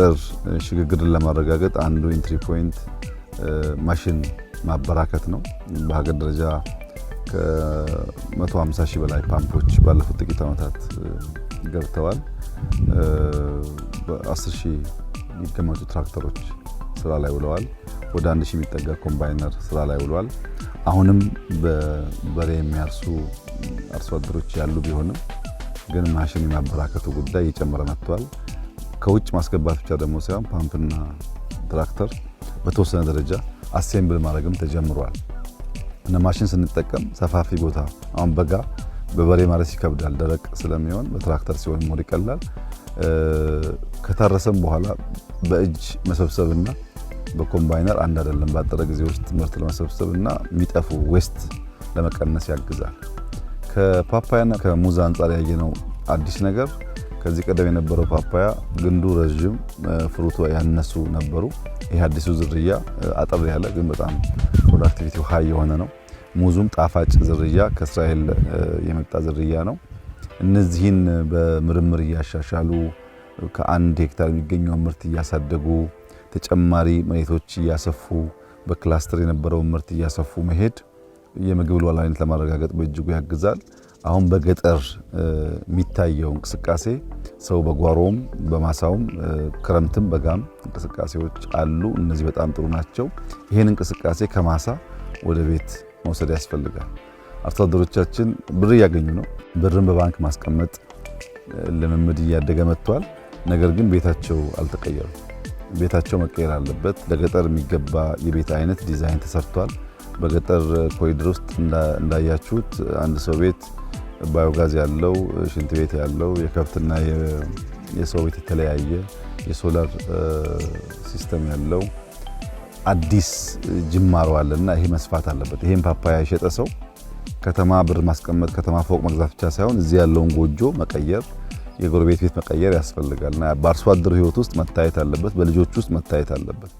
ገጠር ሽግግርን ለማረጋገጥ አንዱ ኢንትሪ ፖይንት ማሽን ማበራከት ነው። በሀገር ደረጃ ከ150 ሺህ በላይ ፓምፖች ባለፉት ጥቂት ዓመታት ገብተዋል። በ10 ሺህ የሚገመቱ ትራክተሮች ስራ ላይ ውለዋል። ወደ 1 ሺህ የሚጠጋ ኮምባይነር ስራ ላይ ውለዋል። አሁንም በበሬ የሚያርሱ አርሶ አደሮች ያሉ ቢሆንም ግን ማሽን የማበራከቱ ጉዳይ እየጨመረ መጥቷል። ከውጭ ማስገባት ብቻ ደግሞ ሳይሆን ፓምፕና ትራክተር በተወሰነ ደረጃ አሴምብል ማድረግም ተጀምሯል። እና ማሽን ስንጠቀም ሰፋፊ ቦታ አሁን በጋ በበሬ ማረስ ይከብዳል፣ ደረቅ ስለሚሆን በትራክተር ሲሆን ሞር ይቀላል። ከታረሰም በኋላ በእጅ መሰብሰብና በኮምባይነር አንድ አይደለም። ባጠረ ጊዜ ውስጥ ምርት ለመሰብሰብና የሚጠፉ ዌስት ለመቀነስ ያግዛል። ከፓፓያና ከሙዝ አንጻር ያየነው አዲስ ነገር ከዚህ ቀደም የነበረው ፓፓያ ግንዱ ረጅም ፍሩቱ ያነሱ ነበሩ። ይሄ አዲሱ ዝርያ አጠር ያለ ግን በጣም ፕሮዳክቲቪቲው ሃይ የሆነ ነው። ሙዙም ጣፋጭ ዝርያ ከእስራኤል የመጣ ዝርያ ነው። እነዚህን በምርምር እያሻሻሉ ከ1 ሄክታር የሚገኘው ምርት እያሳደጉ ተጨማሪ መሬቶች እያሰፉ በክላስተር የነበረው ምርት እያሰፉ መሄድ የምግብ ሉዓላዊነት ለማረጋገጥ በእጅጉ ያግዛል። አሁን በገጠር የሚታየው እንቅስቃሴ ሰው በጓሮም በማሳውም ክረምትም በጋም እንቅስቃሴዎች አሉ። እነዚህ በጣም ጥሩ ናቸው። ይሄን እንቅስቃሴ ከማሳ ወደ ቤት መውሰድ ያስፈልጋል። አርሶ አደሮቻችን ብር እያገኙ ነው። ብርን በባንክ ማስቀመጥ ልምምድ እያደገ መጥቷል። ነገር ግን ቤታቸው አልተቀየሩም። ቤታቸው መቀየር አለበት። ለገጠር የሚገባ የቤት አይነት ዲዛይን ተሰርቷል። በገጠር ኮሪደር ውስጥ እንዳያችሁት አንድ ሰው ቤት ባዮጋዝ ያለው፣ ሽንት ቤት ያለው፣ የከብትና የሰው ቤት የተለያየ የሶላር ሲስተም ያለው አዲስ ጅማሮ አለና ይሄ መስፋት አለበት። ይሄን ፓፓያ የሸጠ ሰው ከተማ ብር ማስቀመጥ ከተማ ፎቅ መግዛት ብቻ ሳይሆን እዚህ ያለውን ጎጆ መቀየር፣ የጎረቤት ቤት መቀየር ያስፈልጋልና በአርሶ አደሩ ህይወት ውስጥ መታየት አለበት፣ በልጆች ውስጥ መታየት አለበት።